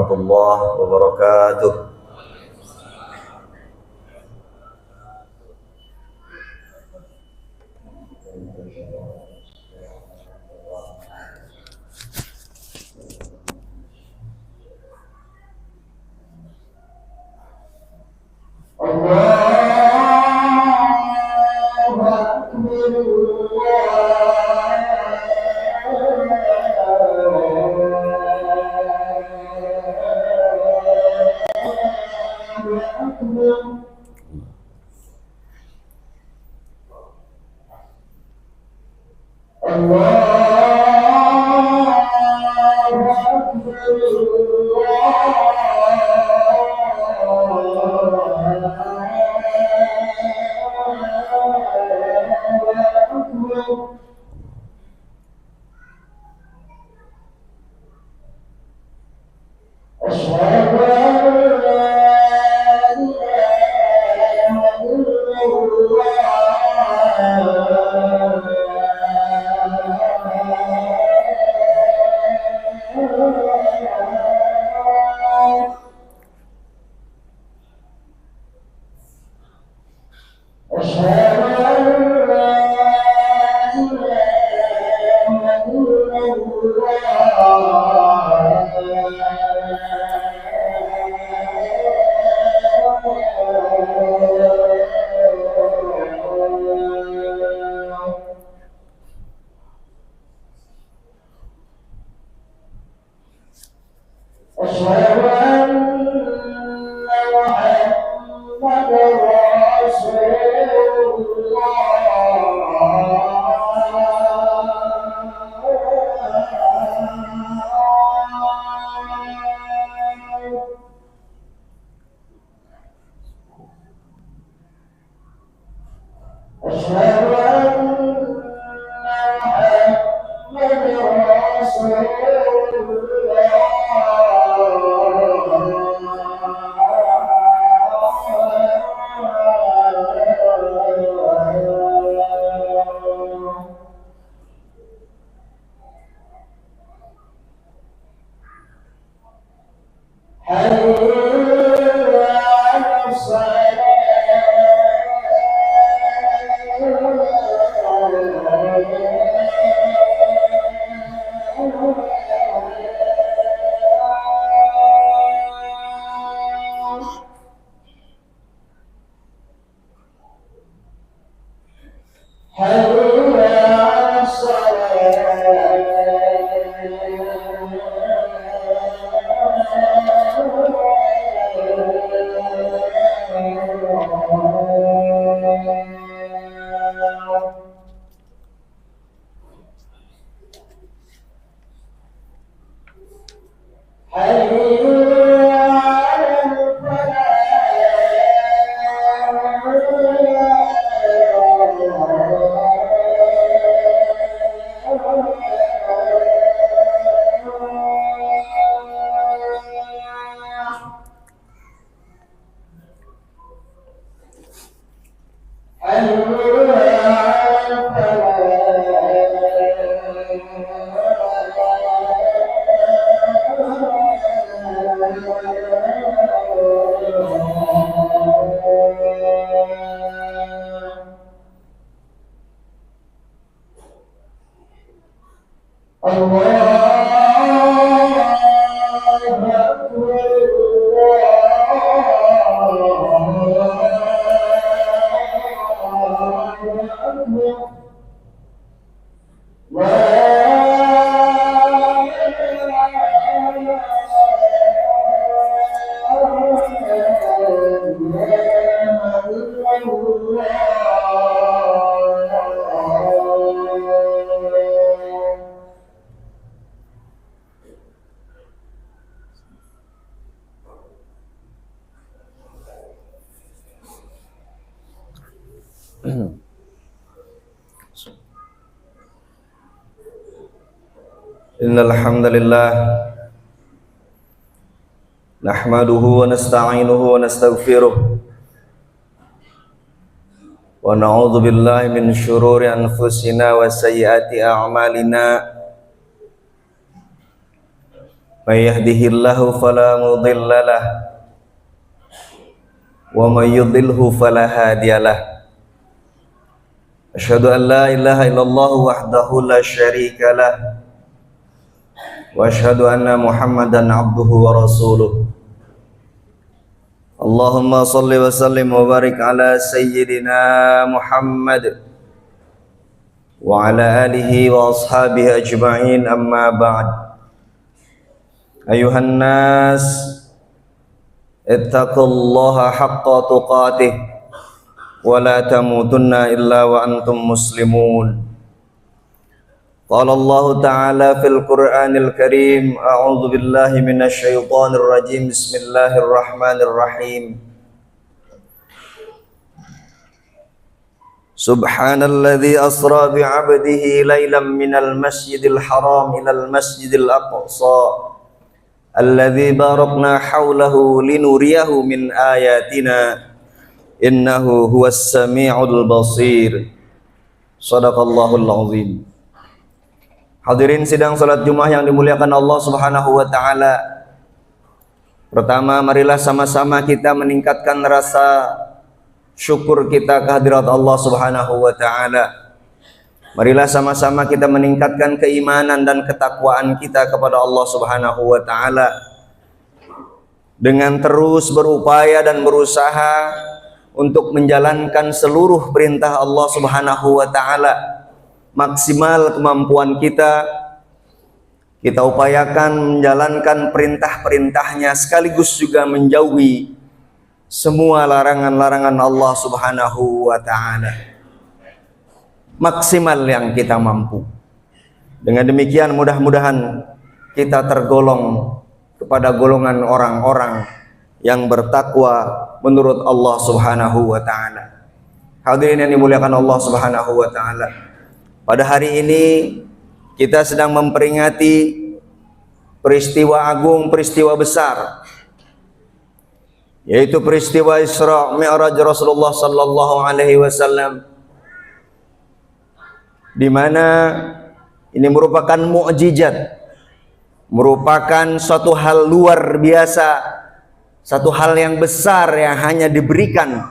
warahmatullahi wabarakatuh. Innal hamdalillah nahmaduhu wa nasta'inuhu wa nastaghfiruh wa na'udzu billahi min syururi anfusina wa sayyiati a'malina من يهده الله فلا مضل له ومن يضلل فلا هادي له أشهد أن لا إله إلا الله وحده لا شريك له وأشهد أن محمدا عبده ورسوله اللهم صل وسلم وبارك على سيدنا محمد وعلى آله وأصحابه أجمعين أما بعد أيها الناس اتقوا الله حق تقاته ولا تموتن إلا وأنتم مسلمون قال الله تعالى في القرآن الكريم أعوذ بالله من الشيطان الرجيم بسم الله الرحمن الرحيم سبحان الذي أسرى بعبده ليلا من المسجد الحرام إلى المسجد الأقصى الذي باركنا حوله لنريه من آياتنا إنه هو السميع البصير صدق الله العظيم. Hadirin sidang salat Jumat yang dimuliakan Allah Subhanahu wa taala. Pertama, marilah sama-sama kita meningkatkan rasa syukur kita kehadirat Allah Subhanahu wa taala. Marilah sama-sama kita meningkatkan keimanan dan ketakwaan kita kepada Allah Subhanahu wa taala dengan terus berupaya dan berusaha untuk menjalankan seluruh perintah Allah Subhanahu wa taala maksimal kemampuan kita. Kita upayakan menjalankan perintah-perintahnya sekaligus juga menjauhi semua larangan-larangan Allah Subhanahu wa ta'ala maksimal yang kita mampu. Dengan demikian mudah-mudahan kita tergolong kepada golongan orang-orang yang bertakwa menurut Allah Subhanahu wa ta'ala. Hadirin yang dimuliakan Allah Subhanahu wa ta'ala, pada hari ini kita sedang memperingati peristiwa agung, peristiwa besar, yaitu peristiwa Isra Mi'raj Rasulullah sallallahu alaihi wasallam, di mana ini merupakan mukjizat, merupakan suatu hal luar biasa, satu hal yang besar yang hanya diberikan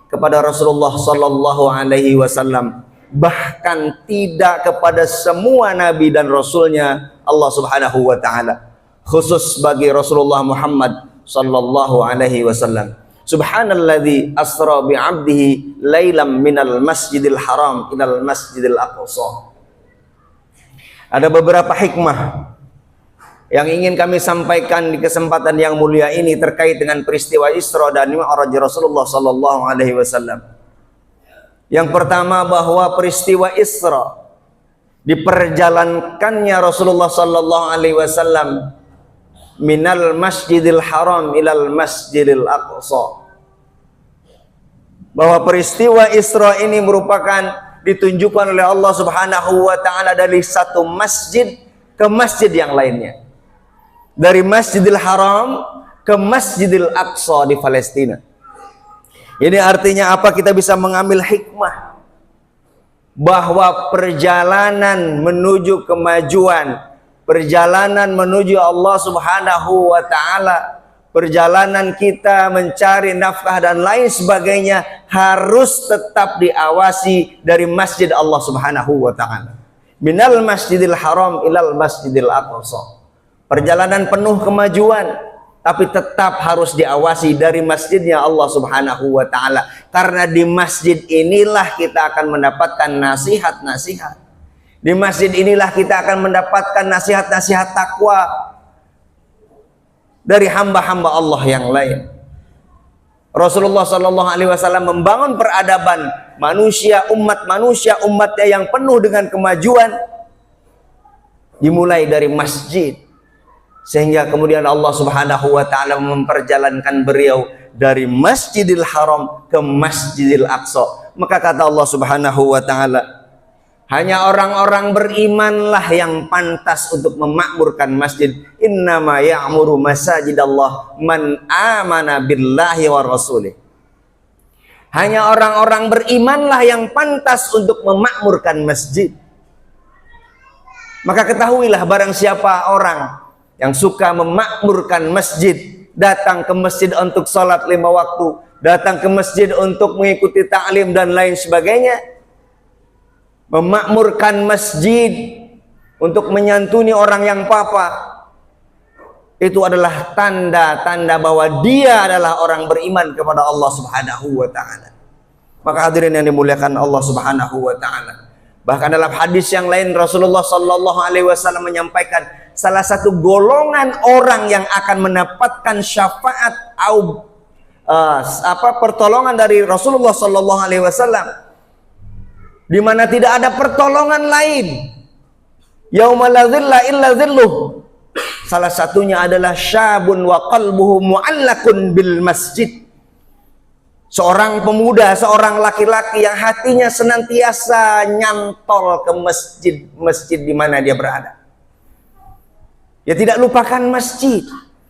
kepada Rasulullah sallallahu alaihi wasallam, bahkan tidak kepada semua nabi dan rasulnya Allah Subhanahu wa taala, khusus bagi Rasulullah Muhammad sallallahu alaihi wasallam. Subhanalladzi asra bi 'abdihi lailam minal masjidil haram ilal masjidil aqsa. Ada beberapa hikmah yang ingin kami sampaikan di kesempatan yang mulia ini terkait dengan peristiwa Isra dan Mi'raj Rasulullah sallallahu alaihi wasallam. Yang pertama, bahwa peristiwa Isra diperjalankannya Rasulullah sallallahu alaihi wasallam minal masjidil haram ilal masjidil aqsa, bahwa peristiwa Isra ini merupakan ditunjukkan oleh Allah Subhanahu wa taala dari satu masjid ke masjid yang lainnya, dari Masjidil Haram ke Masjidil Aqsa di Palestina. Ini artinya apa? Kita bisa mengambil hikmah bahwa perjalanan menuju kemajuan, perjalanan menuju Allah Subhanahu wa taala, perjalanan kita mencari nafkah dan lain sebagainya harus tetap diawasi dari masjid Allah Subhanahu wa taala. Minal Masjidil Haram ilal Masjidil Aqsa. Perjalanan penuh kemajuan, tapi tetap harus diawasi dari masjidnya Allah Subhanahu wa taala, karena di masjid inilah kita akan mendapatkan nasihat-nasihat. Di masjid inilah kita akan mendapatkan nasihat-nasihat takwa dari hamba-hamba Allah yang lain. Rasulullah sallallahu alaihi wasallam membangun peradaban manusia, umatnya yang penuh dengan kemajuan, dimulai dari masjid. Sehingga kemudian Allah Subhanahu wa taala memperjalankan beliau dari Masjidil Haram ke Masjidil Aqsa. Maka kata Allah Subhanahu wa taala, hanya orang-orang berimanlah yang pantas untuk memakmurkan masjid. Innama ya'muru masajidallah man amana billahi wa rasulih. Hanya orang-orang berimanlah yang pantas untuk memakmurkan masjid. Maka ketahuilah, barang siapa orang yang suka memakmurkan masjid, datang ke masjid untuk sholat 5 waktu, datang ke masjid untuk mengikuti ta'lim dan lain sebagainya, memakmurkan masjid untuk menyantuni orang yang papa, itu adalah tanda-tanda bahwa dia adalah orang beriman kepada Allah Subhanahu wa ta'ala. Maka hadirin yang dimuliakan Allah Subhanahu wa ta'ala, bahkan dalam hadis yang lain Rasulullah sallallahu alaihi wasallam menyampaikan salah satu golongan orang yang akan mendapatkan syafaat atau pertolongan dari Rasulullah sallallahu alaihi wasallam, di mana tidak ada pertolongan lain, yauma la dhilla illa dhilluh. Salah satunya adalah syabun wa qalbuhu mu'allakun bil masjid. Seorang pemuda, seorang laki-laki yang hatinya senantiasa nyantol ke masjid di mana dia berada. Dia tidak lupakan masjid.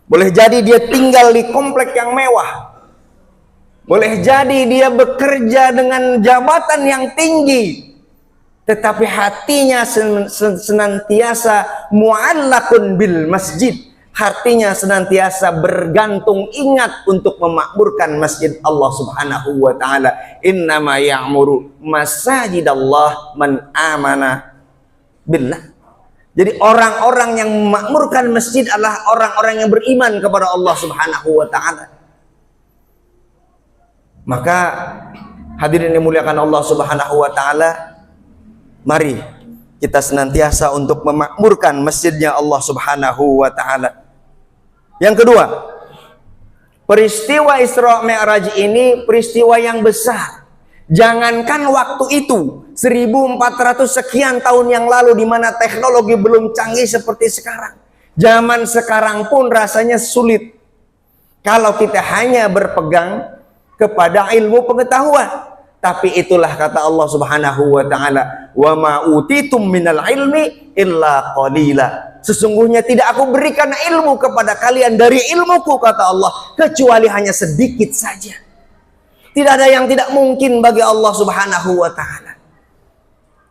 Boleh jadi dia tinggal di komplek yang mewah, boleh jadi dia bekerja dengan jabatan yang tinggi, tetapi hatinya senantiasa mu'allakun bil masjid. Hatinya senantiasa bergantung ingat untuk memakmurkan masjid Allah Subhanahu wa ta'ala. Innama ya'muru masajidallah man amana billah. Jadi orang-orang yang memakmurkan masjid adalah orang-orang yang beriman kepada Allah Subhanahu wa ta'ala. Maka hadirin yang dimuliakan Allah Subhanahu wa ta'ala, mari kita senantiasa untuk memakmurkan masjidnya Allah Subhanahu wa ta'ala. Yang kedua, peristiwa Isra Mi'raj ini peristiwa yang besar. Jangankan waktu itu 1400 sekian tahun yang lalu, di mana teknologi belum canggih seperti sekarang. Zaman sekarang pun rasanya sulit kalau kita hanya berpegang kepada ilmu pengetahuan. Tapi itulah kata Allah Subhanahu wa ta'ala, wa ma utitum minal ilmi illa qalila. Sesungguhnya tidak aku berikan ilmu kepada kalian dari ilmuku, kata Allah, kecuali hanya sedikit saja. Tidak ada yang tidak mungkin bagi Allah Subhanahu wa ta'ala.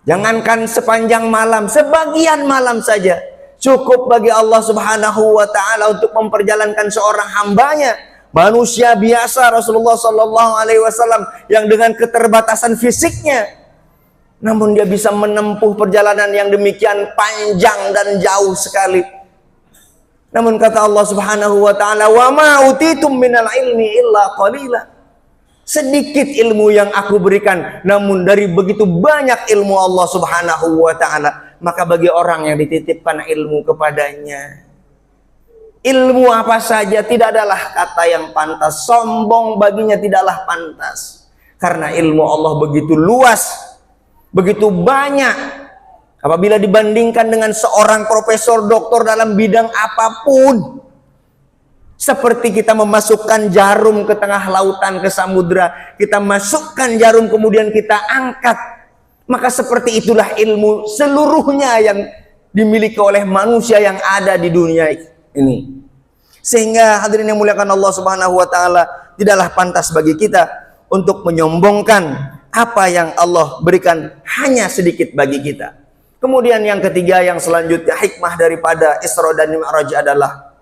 Jangankan sepanjang malam, sebagian malam saja cukup bagi Allah Subhanahu wa ta'ala untuk memperjalankan seorang hambanya, manusia biasa, Rasulullah sallallahu alaihi wasallam, yang dengan keterbatasan fisiknya, namun dia bisa menempuh perjalanan yang demikian panjang dan jauh sekali. Namun kata Allah Subhanahu wa ta'ala, wa ma utitum minal ilmi illa qalila. Sedikit ilmu yang aku berikan, namun dari begitu banyak ilmu Allah Subhanahu wa ta'ala. Maka bagi orang yang dititipkan ilmu kepadanya, ilmu apa saja tidak adalah kata yang pantas. Sombong baginya tidaklah pantas, karena ilmu Allah begitu luas, begitu banyak. Apabila dibandingkan dengan seorang profesor doktor dalam bidang apapun, seperti kita memasukkan jarum ke tengah lautan, ke samudra, kita masukkan jarum kemudian kita angkat, maka seperti itulah ilmu seluruhnya yang dimiliki oleh manusia yang ada di dunia ini. Sehingga hadirin yang muliakan Allah Subhanahu wa ta'ala, tidaklah pantas bagi kita untuk menyombongkan apa yang Allah berikan hanya sedikit bagi kita. Kemudian yang ketiga, yang selanjutnya, hikmah daripada Isra dan Mi'raj adalah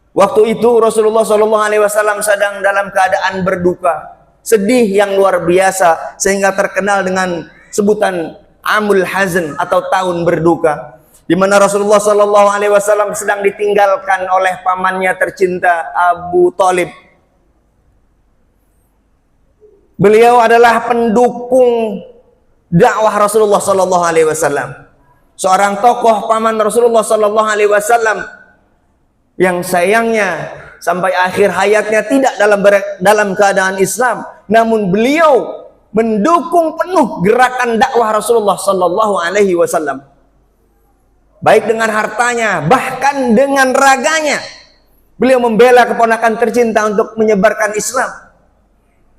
waktu itu Rasulullah SAW sedang dalam keadaan berduka, sedih yang luar biasa, sehingga terkenal dengan sebutan Amul Hazn atau tahun berduka, di mana Rasulullah SAW sedang ditinggalkan oleh pamannya tercinta Abu Thalib. Beliau adalah pendukung dakwah Rasulullah SAW, seorang tokoh paman Rasulullah SAW yang sayangnya sampai akhir hayatnya tidak dalam keadaan Islam, namun beliau mendukung penuh gerakan dakwah Rasulullah SAW, baik dengan hartanya, bahkan dengan raganya. Beliau membela keponakan tercinta untuk menyebarkan Islam.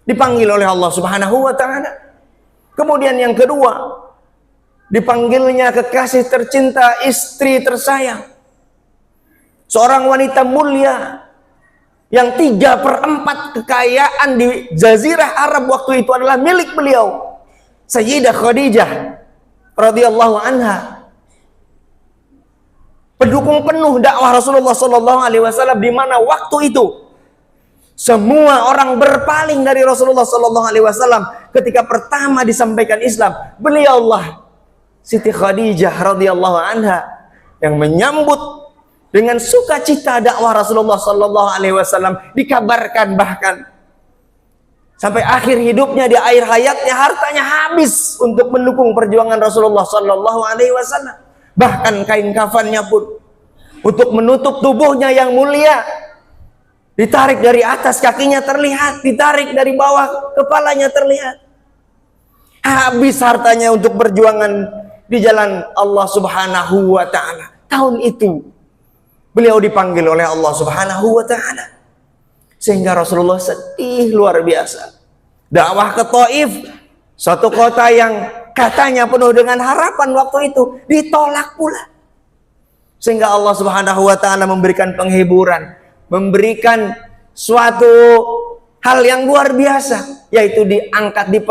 Dipanggil oleh Allah Subhanahu wa ta'ala. Kemudian yang kedua, dipanggilnya kekasih tercinta, istri tersayang, seorang wanita mulia yang 3/4 kekayaan di Jazirah Arab waktu itu adalah milik beliau, Sayyidah Khadijah radhiyallahu anha. pendukung penuh dakwah Rasulullah Sallallahu Alaihi Wasallam, di mana waktu itu semua orang berpaling dari Rasulullah Sallallahu Alaihi Wasallam ketika pertama disampaikan Islam. Beliaulah Siti Khadijah radhiyallahu anha yang menyambut dengan sukacita dakwah Rasulullah Sallallahu Alaihi Wasallam. Dikabarkan bahkan sampai akhir hidupnya, di akhir hayatnya, hartanya habis untuk mendukung perjuangan Rasulullah Sallallahu Alaihi Wasallam. Bahkan kain kafannya pun untuk menutup tubuhnya yang mulia, ditarik dari atas kakinya terlihat, ditarik dari bawah kepalanya terlihat. Habis hartanya untuk perjuangan di jalan Allah Subhanahu wa Ta'ala. Tahun itu beliau dipanggil oleh Allah Subhanahu wa Ta'ala, sehingga Rasulullah sedih luar biasa. Dakwah ke Taif, suatu kota yang katanya penuh dengan harapan, waktu itu ditolak pula. Sehingga Allah Subhanahu wa Ta'ala memberikan penghiburan, memberikan suatu hal yang luar biasa, yaitu diangkatnya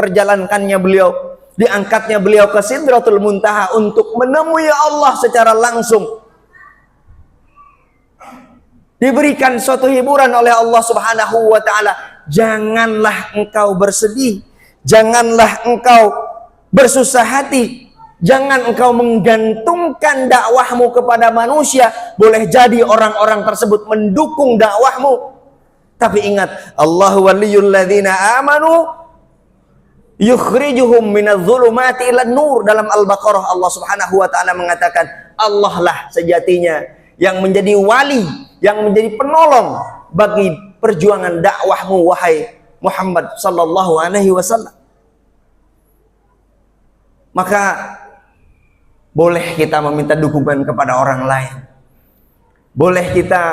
beliau ke Sidratul Muntaha untuk menemui Allah secara langsung. Diberikan suatu hiburan oleh Allah Subhanahu wa Ta'ala. Janganlah engkau bersedih, janganlah engkau bersusah hati, jangan engkau menggantungkan dakwahmu kepada manusia. Boleh jadi orang-orang tersebut mendukung dakwahmu, tapi ingat, Allahu waliyul ladzina amanu yukhrijuhum minadh-dhulumati ilan nur. Dalam Al-Baqarah Allah Subhanahu wa Ta'ala mengatakan, Allah lah sejatinya yang menjadi wali, yang menjadi penolong bagi perjuangan dakwahmu, wahai Muhammad sallallahu alaihi wasallam. Maka boleh kita meminta dukungan kepada orang lain, boleh kita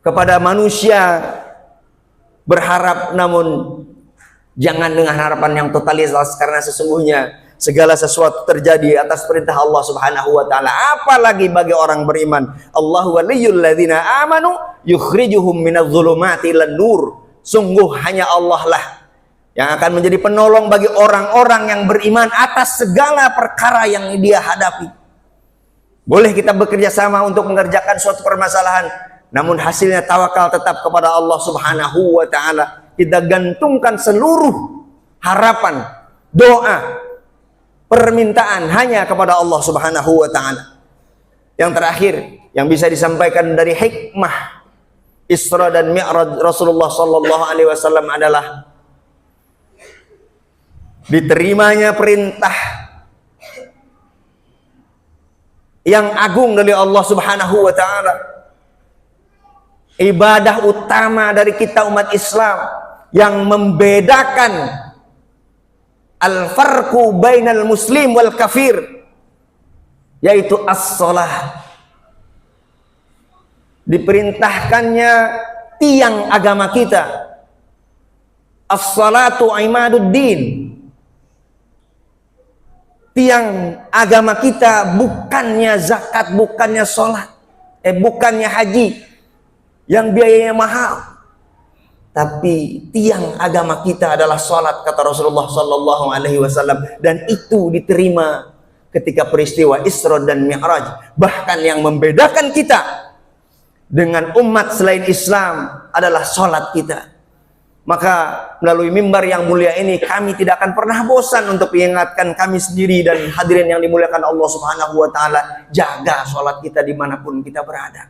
kepada manusia berharap, namun jangan dengan harapan yang totalitas, karena sesungguhnya segala sesuatu terjadi atas perintah Allah Subhanahu wa Ta'ala. Apalagi bagi orang beriman. Allahu waliyul ladzina amanu yukhrijuhum minadh-dhulumati ilan nur. Sungguh hanya Allah lah yang akan menjadi penolong bagi orang-orang yang beriman atas segala perkara yang dia hadapi. Boleh kita bekerja sama untuk mengerjakan suatu permasalahan, namun hasilnya tawakal tetap kepada Allah Subhanahu wa Ta'ala. Kita gantungkan seluruh harapan, doa, permintaan hanya kepada Allah Subhanahu wa Ta'ala. Yang terakhir yang bisa disampaikan dari hikmah Isra dan Mi'raj Rasulullah sallallahu alaihi wasallam adalah diterimanya perintah yang agung dari Allah Subhanahu wa Ta'ala. Ibadah utama dari kita umat Islam yang membedakan al-farqu bainal muslim wal kafir, yaitu as-shalah. Diperintahkannya tiang agama kita. As-salatu imaduddin. Tiang agama kita bukannya zakat, bukannya sholat, bukannya haji yang biayanya mahal, tapi tiang agama kita adalah sholat, kata Rasulullah Sallallahu Alaihi Wasallam. Dan itu diterima ketika peristiwa Isra dan Mi'raj. Bahkan yang membedakan kita dengan umat selain Islam adalah sholat kita. Maka melalui mimbar yang mulia ini, kami tidak akan pernah bosan untuk mengingatkan kami sendiri dan hadirin yang dimuliakan Allah Subhanahu wa Ta'ala. Jaga sholat kita dimanapun kita berada.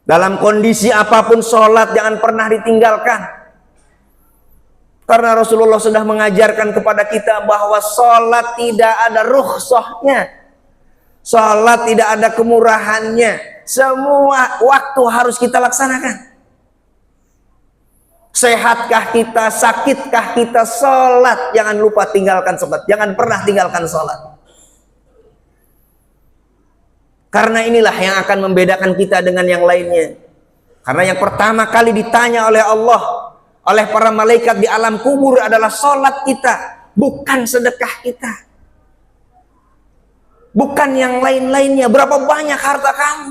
Dalam kondisi apapun, sholat jangan pernah ditinggalkan. Karena Rasulullah sudah mengajarkan kepada kita bahwa sholat tidak ada rukhsahnya, sholat tidak ada kemurahannya. Semua waktu harus kita laksanakan. Sehatkah kita, sakitkah kita, sholat jangan lupa tinggalkan sholat. Jangan pernah tinggalkan sholat. Karena inilah yang akan membedakan kita dengan yang lainnya. Karena yang pertama kali ditanya oleh Allah, oleh para malaikat di alam kubur adalah sholat kita, bukan sedekah kita, bukan yang lain-lainnya. Berapa banyak harta kamu,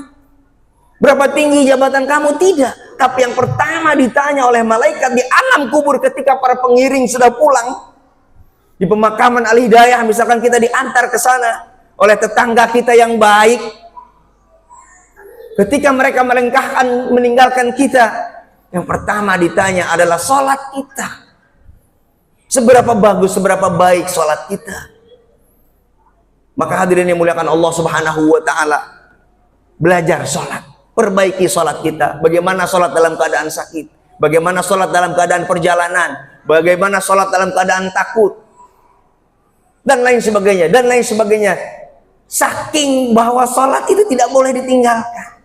berapa tinggi jabatan kamu, tidak. Tapi yang pertama ditanya oleh malaikat di alam kubur ketika para pengiring sudah pulang di pemakaman Al-Hidayah, misalkan kita diantar ke sana, oleh tetangga kita yang baik. Ketika mereka meninggalkan kita, yang pertama ditanya adalah sholat kita. Seberapa bagus, seberapa baik sholat kita. Maka hadirin yang muliakan Allah Subhanahu wa ta'ala, belajar sholat, perbaiki sholat kita. Bagaimana sholat dalam keadaan sakit, bagaimana sholat dalam keadaan perjalanan, bagaimana sholat dalam keadaan takut, dan lain sebagainya, dan lain sebagainya. Saking bahwa sholat itu tidak boleh ditinggalkan.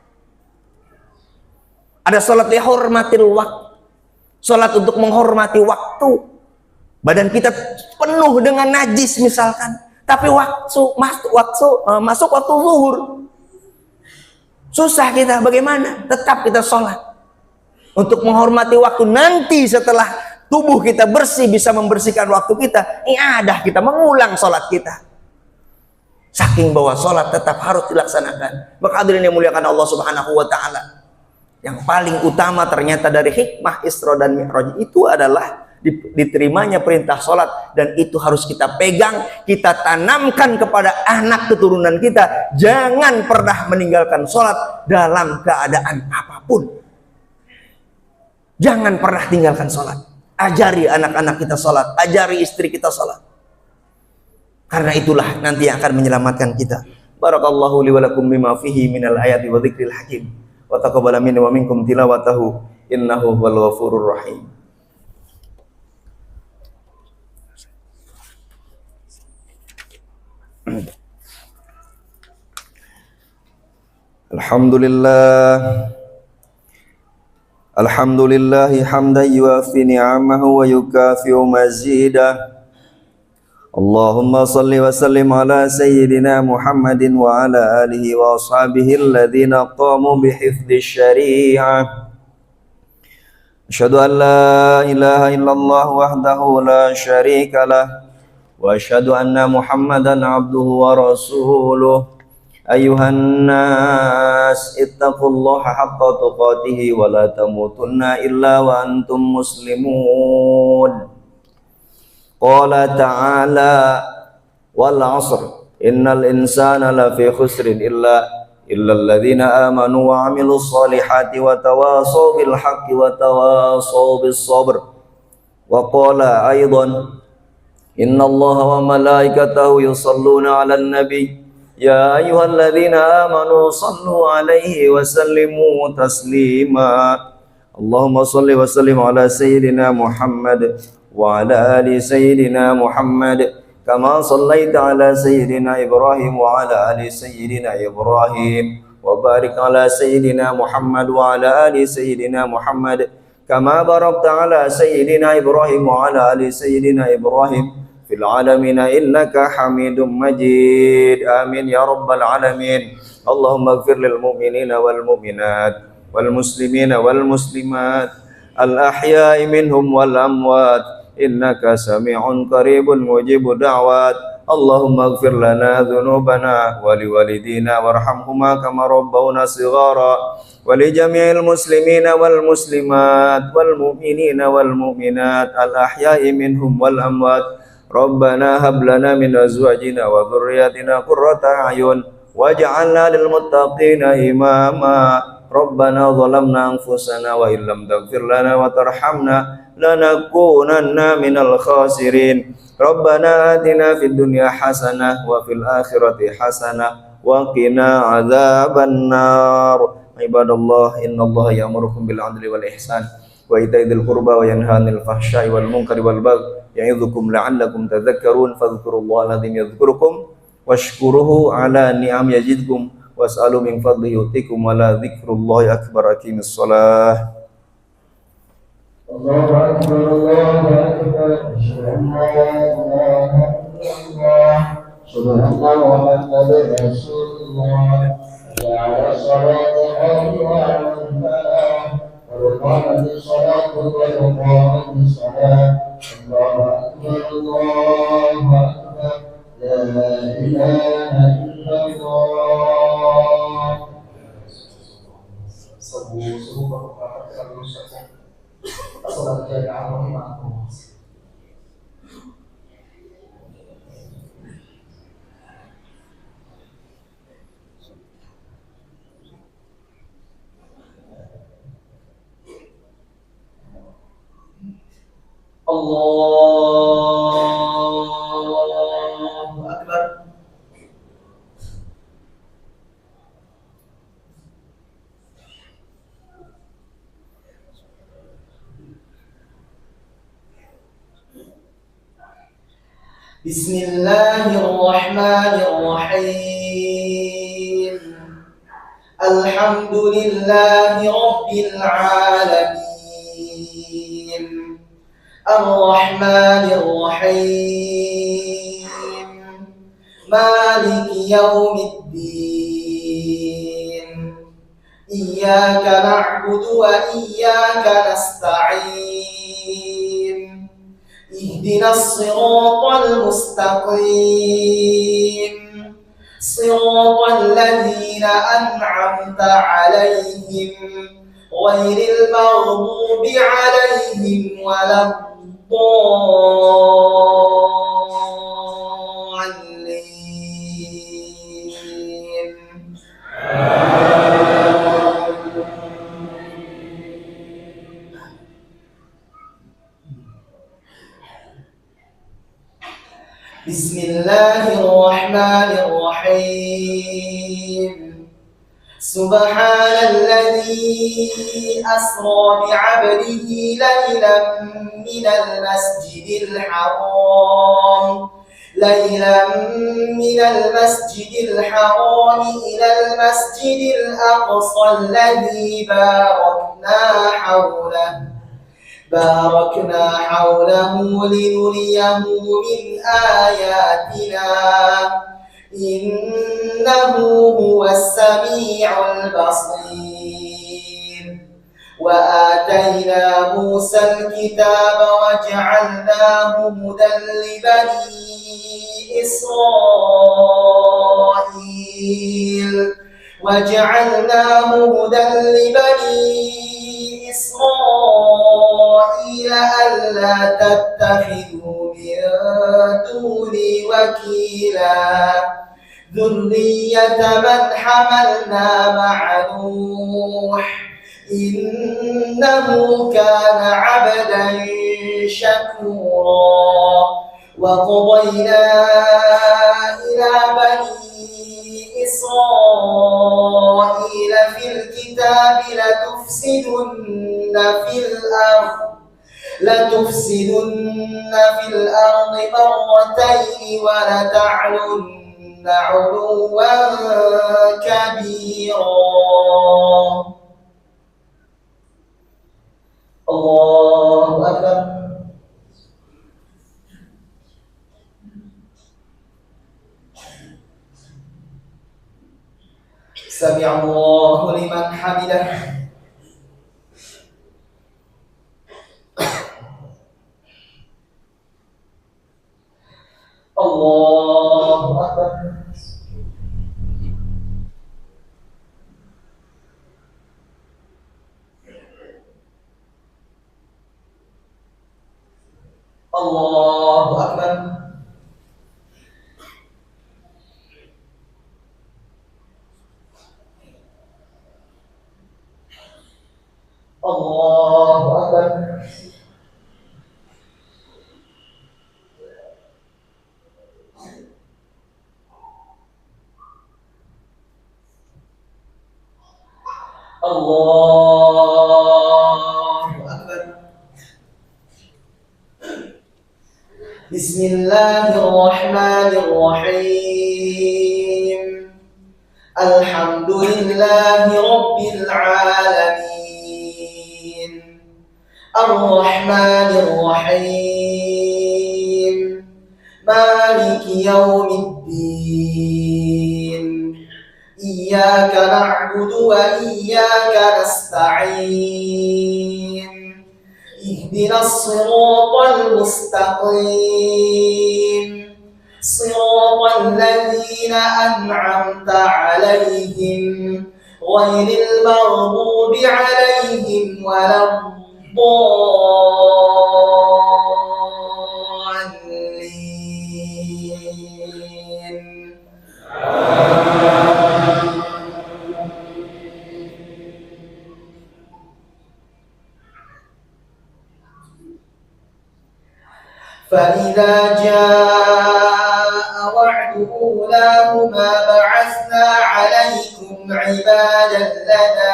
Ada sholat dihormatil waktu, sholat untuk menghormati waktu. Badan kita penuh dengan najis misalkan, tapi masuk waktu zuhur, susah kita, bagaimana? Tetap kita sholat untuk menghormati waktu. Nanti setelah tubuh kita bersih, bisa membersihkan waktu kita, iadah kita mengulang sholat kita. Saking bahwa sholat tetap harus dilaksanakan. Maka hadirin yang muliakan Allah Subhanahu wa ta'ala, yang paling utama ternyata dari hikmah Isra dan Mi'raj itu adalah diterimanya perintah sholat. Dan itu harus kita pegang, kita tanamkan kepada anak keturunan kita. Jangan pernah meninggalkan sholat dalam keadaan apapun. Jangan pernah tinggalkan sholat. Ajari anak-anak kita sholat, ajari istri kita sholat. Karena itulah nanti yang akan menyelamatkan kita. Barakallahu li wa lakum bima fihi minal ayati wa dzikril hakim. Wa taqabbala minni wa minkum tilawatahu innahu huwal ghafurur rahim. Alhamdulillahi hamdan yuafi ni'amahu wa yukafi'u mazidah. Allahumma salli wa sallim ala sayyidina Muhammadin wa ala alihi wa ashabihi alladhina qamu bihifdhi syari'ah. Asyhadu an la ilaha illallah wahdahu la syarika lah, wa asyhadu anna Muhammadan abduhu wa rasuluh. Ayuhan nas ittaqullaha haqqa tuqatih wa la tamutunna illa wa antum muslimun. Qala ta'ala wal 'asr innal insana lafi khusrin illa alladhina amanu wa 'amilus solihati wa tawasaw bil haqqi wa tawasaw bis sabr. Wa qala aidan innallaha wa malaikatahu yusalluna 'alan nabiy ya ayyuhalladzina amanu sallu 'alaihi wa sallimu taslima. Allahumma salli wa sallim ala sayyidina Muhammad wa ala ali sayyidina Muhammad kama sallaita ala sayyidina Ibrahim wa ala ali sayyidina Ibrahim wa barik ala sayyidina Muhammad wa ala ali sayyidina Muhammad kama barakta ala sayyidina Ibrahim wa ala ali sayyidina Ibrahim fil alamin innaka Hamidum Majid. Amin ya rabbal alamin. Allahumma ighfir lil mu'minina wal mu'minat wal muslimina wal muslimat al ahya'i minhum wal amwat innaka sami'un qaribun mujibud da'wat. Allahumma ighfir lana dhunubana wa liwalidina warhamhuma kama rabbawna shighara wa li jami'il muslimina wal muslimat wal mu'minina wal mu'minat al ahya'i minhum wal amwat. Rabbana hab lana min azwajina wa dhurriyyatina qurrata a'yun waj'alna lil muttaqina imama. Rabbana zalamna anfusana wa illam taghfir lana wa tarhamna lanakunanna minal khasirin. Rabbana atina fid dunya hasanah wa fil akhirati hasanah wa qina adzaban nar. Ibadallah innallaha ya'murukum bil 'adli wal ihsan wa ita'i dzil qurba wa yanha 'anil fahsya'i wal munkari wal baghi ya'idzukum la'allakum tadhakkarun. Fadhkurullaha alazim yadhkurukum washkuruhu ala ni'am yazidkum was'alu min fadlihi yu'tikum wa la dzikrullahi akbar. Aqimis shalah. Allahu akbar Allahu akbar asyhadu an la ilaha illallah subhanallah Muhammadur rasulullah ya salatu alaihi wa sallam wa qala salatu wa qala salat. Allahu akbar Allahu akbar la ilaha illallah. Subuh salat jamaah ma'mum. Allahu Akbar. Bismillahirrahmanirrahim. Alhamdulillahi Rabbil Alamin. Ar-Rahmanir Rahim. Maliki Yawmiddin. Iyyaka na'budu wa iyyaka nasta'in. Ihdinas siratal mustaqim. Siratal ladzina an'amta 'alaihim ghairil maghdubi 'alaihim waladdallin. Bismillahirrahmanirrahim. Subhanalladzi asra bi'abdihi laylan minal masjidil haram ilal masjidil aqsa alladzi باركنا حوله لنريه من آياتنا إنه هو السميع البصير. وآتينا موسى الكتاب وجعلناه هدى لبني إسرائيل ألا تتخذوا من دوني وكيلا ذرية من حملنا مع نوح إنه كان عبدا شكورا. وقضينا إلى بني إسرائيل في الكتاب لتفسدن في الأرض مرتين ولتعلن علوا كبيرا. الله أكبر. سمع الله لمن حمده. الله أكبر. الله أكبر. الله أكبر. الله أكبر. بسم الله الرحمن الرحيم. الحمد لله رب العالمين. الرحمن الرحيم. مالك يوم الدين. إياك نعبد وإياك نستعين. اهدنا الصراط المستقيم. صراط الذين أنعمت عليهم غير المغضوب عليهم waladdallin. فإذا جاء وعد أولاهما بعثنا عليكم عبادا لنا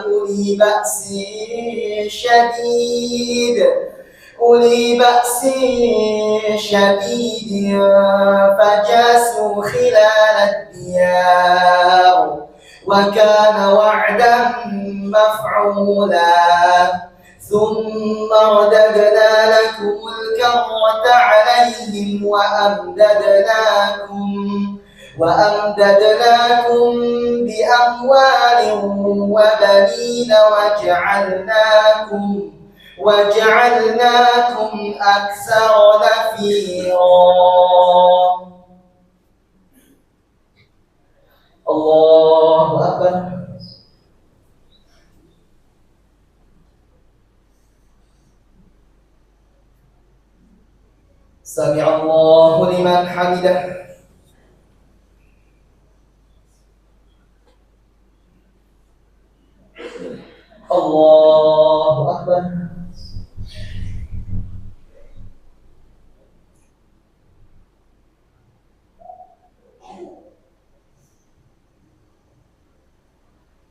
أولي بأس شديد فجاسوا خلال الديار وكان وعدا مفعولا ثم رددنا لكم الكرة عليهم وأمددناكم بأموال وبنين وجعلناكم أكثر نفيرا. الله أكبر. سمع الله لمن حمده. الله أكبر.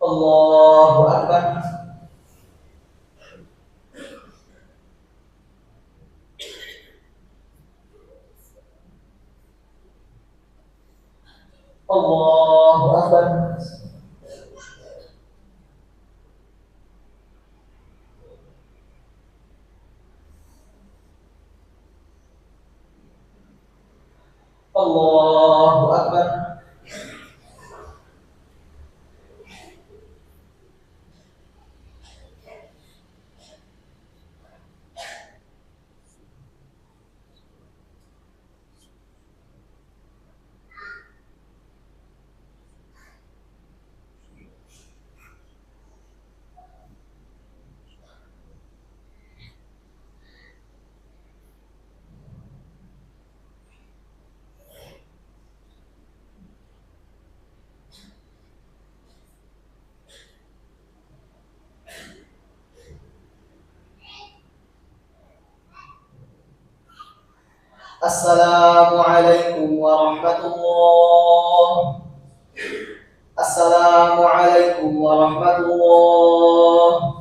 الله أكبر. الله أكبر. الله أكبر. السلام عليكم ورحمة الله. السلام عليكم ورحمة الله.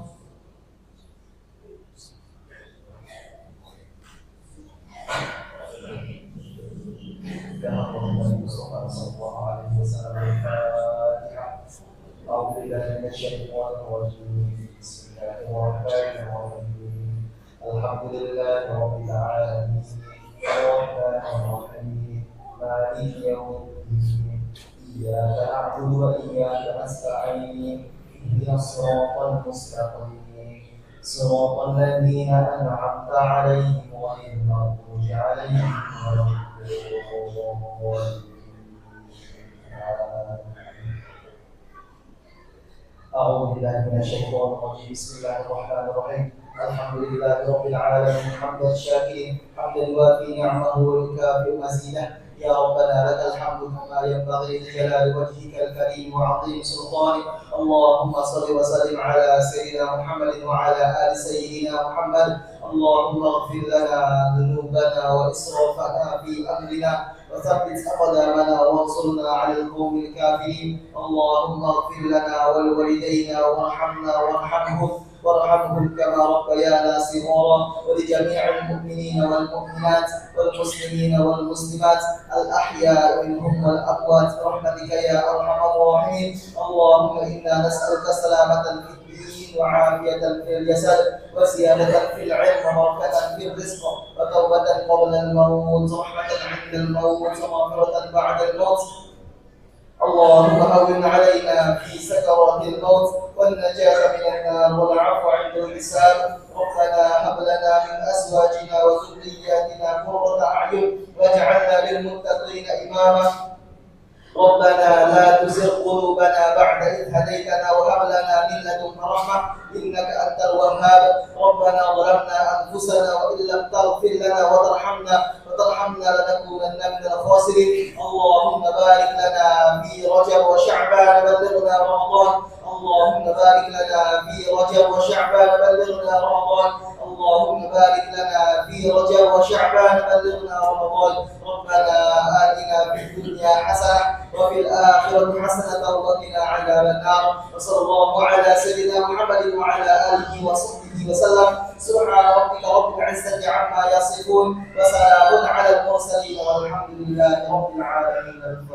أعوذ بالله من الشيطان الرجيم. بسم الله الرحمن الرحيم. الحمد لله رب العالمين الرحمن الرحيم مالك يوم الدين إياك نعبد وإياك نستعين اهدنا الصراط المستقيم صراط الذين أنعمت عليهم غير المغضوب عليهم ولا الضالين. أعوذ بالله من الشيطان الرجيم. بسم الله الرحمن الرحيم. الحمد لله رب العالمين حمدا شاكرين حمدا يوافي نعمه ويكافئ مزيده. يا ربنا لك الحمد كما ينبغي لجلال وجهك الكريم وعظيم سلطانك. اللهم صل وسلم على سيدنا محمد وعلى آل سيدنا محمد. اللهم اغفر لنا ذنوبنا وإسرافنا في أمرنا وثبت أقدامنا وانصرنا على القوم الكافرين. اللهم اغفر لنا ولوالدينا وارحمهم كما ربيانا صغارا ولجميع المؤمنين والمؤمنات والمسلمين والمسلمات الأحياء منهم والأموات برحمتك يا أرحم الراحمين. اللهم إنا نسألك سلامة في الدين وعافية في الجسد وزيادة في العلم وبركة في الرزق وتوبة قبل الموت ورحمة عند الموت ومغفرة بعد الموت. اللهم هون علينا في سكرات الموت والنجاة من النار والعفو عند الحساب. ربنا هب لنا من أزواجنا وذرياتنا قرة أعين واجعلنا للمتقين إماما. ربنا لا تزغ قلوبنا بعد إذ هديتنا وهب لنا من لدنك رحمة إنك أنت الوهاب. ربنا ظلمنا أنفسنا وإن لم تغفر لنا وترحمنا لنكونن من الخاسرين. اللهم بارك لنا في رجب وشعبان بلغنا رمضان. اللهم بارك لنا في رجب وشعبان بلغنا رمضان. اللهم بارك لنا في رجب وشعبان بلغنا رمضان ربنا آتنا في الدنيا حسنة وفي الآخرة حسنة وقنا عذاب النار وصلى الله على سيدنا محمد وعلى آله وصحبه وسلم سبحان ربك رب العزة عما يصفون وسلام على المرسلين والحمد لله رب العالمين.